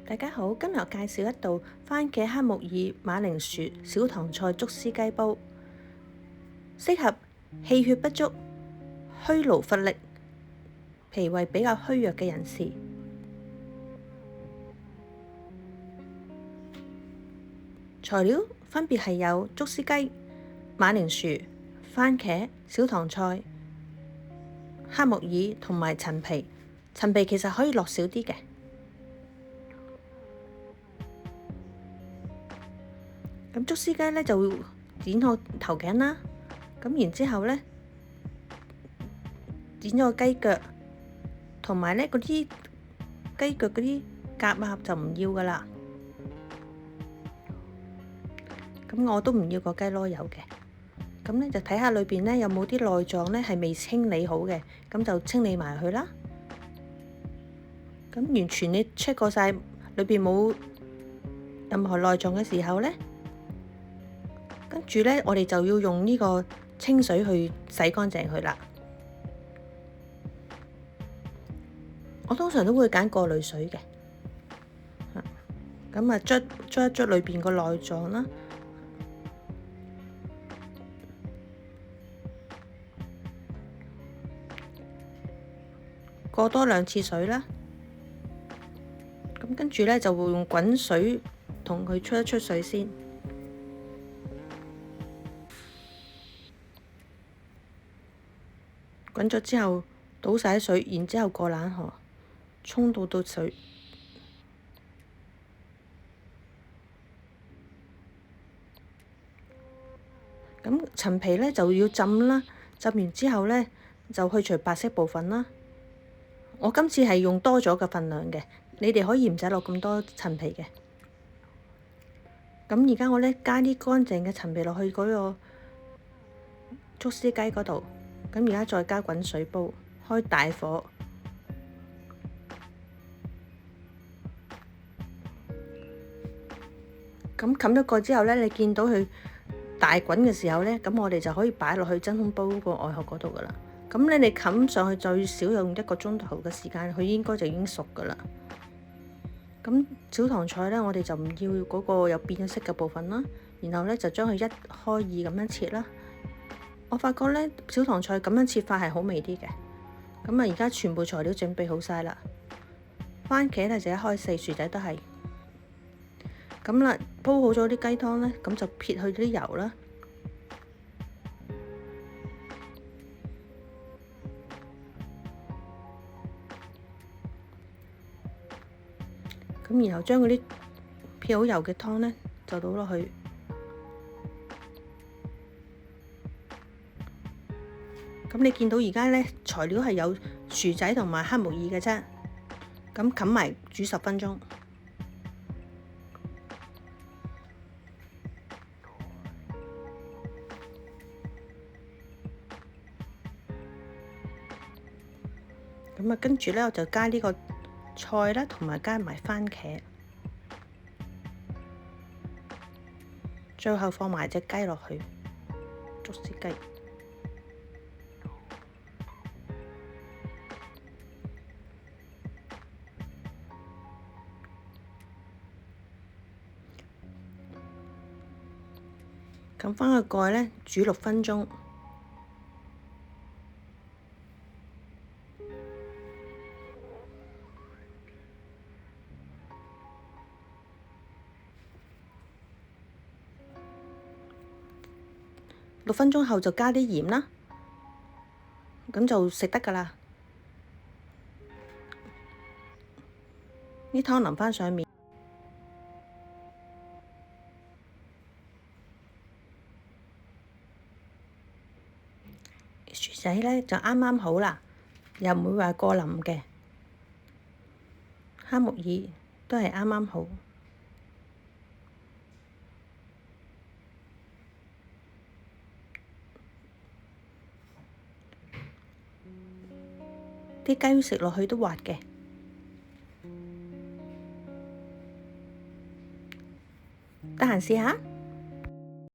大家好，今日我介紹一道番茄黑木耳馬鈴薯小棠菜竹絲雞煲，適合氣血不足、虛勞乏力、脾胃比較虛弱嘅人士。材料分別係有竹絲雞、馬鈴薯、番茄、小棠菜、黑木耳同埋陳皮。陳皮其實可以落少啲嘅。咁竹絲雞呢就會剪好頭頸啦，咁然之後呢剪咗個雞腳，同埋呢嗰啲雞腳嗰啲夾啊就唔要噶啦。咁我都唔要個雞籮柚嘅。咁呢就睇下裏邊呢有冇啲內臟呢係未清理好嘅，咁就清理埋佢啦。咁完全你 check 過晒裏邊冇任何內臟嘅時候呢，跟住呢，我哋就要用呢個清水去洗乾淨佢啦。我通常都會揀過濾水嘅。咁啊，捽一捽裏邊個內臟啦。過多2次水啦。咁跟住呢，就會用滾水同佢出一出水先。滾咗之後，倒晒水，然之後過冷河，沖到水。咁陳皮呢就要浸啦，浸完之後呢，就去除白色部分啦。我今次係用多咗嘅份量嘅，你哋可以唔使落咁多陳皮嘅。咁而家我呢，加啲乾淨嘅陳皮落去嗰個竹絲雞嗰度。咁而家再加滾水煲，開大火。咁冚咗蓋之後呢，你見到佢大滾嘅時候呢，咁我哋就可以擺落去真空煲個外殼嗰度噶啦。咁你冚上去最少用1個鐘頭嘅時間，佢應該就已經熟噶啦。咁小棠菜呢，我哋就唔要嗰個有變咗色嘅部分啦，然後呢，就將佢1開2咁樣切啦。我發覺呢，小棠菜咁樣切法係好味啲嘅。咁啊，而家全部材料準備好晒啦。番茄呢就1開4，薯仔都係。咁啦，煲好咗啲雞湯呢，咁就撇去啲油啦。咁然後將嗰啲撇好油嘅湯呢，就倒落去。咁你見到而家呢，材料係有薯仔同埋黑木耳嘅啫。咁冚埋煮10分鐘。咁啊，跟住呢，我就加呢個菜啦，同埋加埋番茄，最後放埋隻雞落去，竹絲雞。冚返個蓋呢，煮6分鐘。6分鐘後就加啲鹽啦，咁就食得㗎啦。啲湯淋返上面，薯仔呢就啱啱好啦，又唔會話過腍嘅。黑木耳都係啱啱好。啲雞食落去都滑嘅，得閒試下。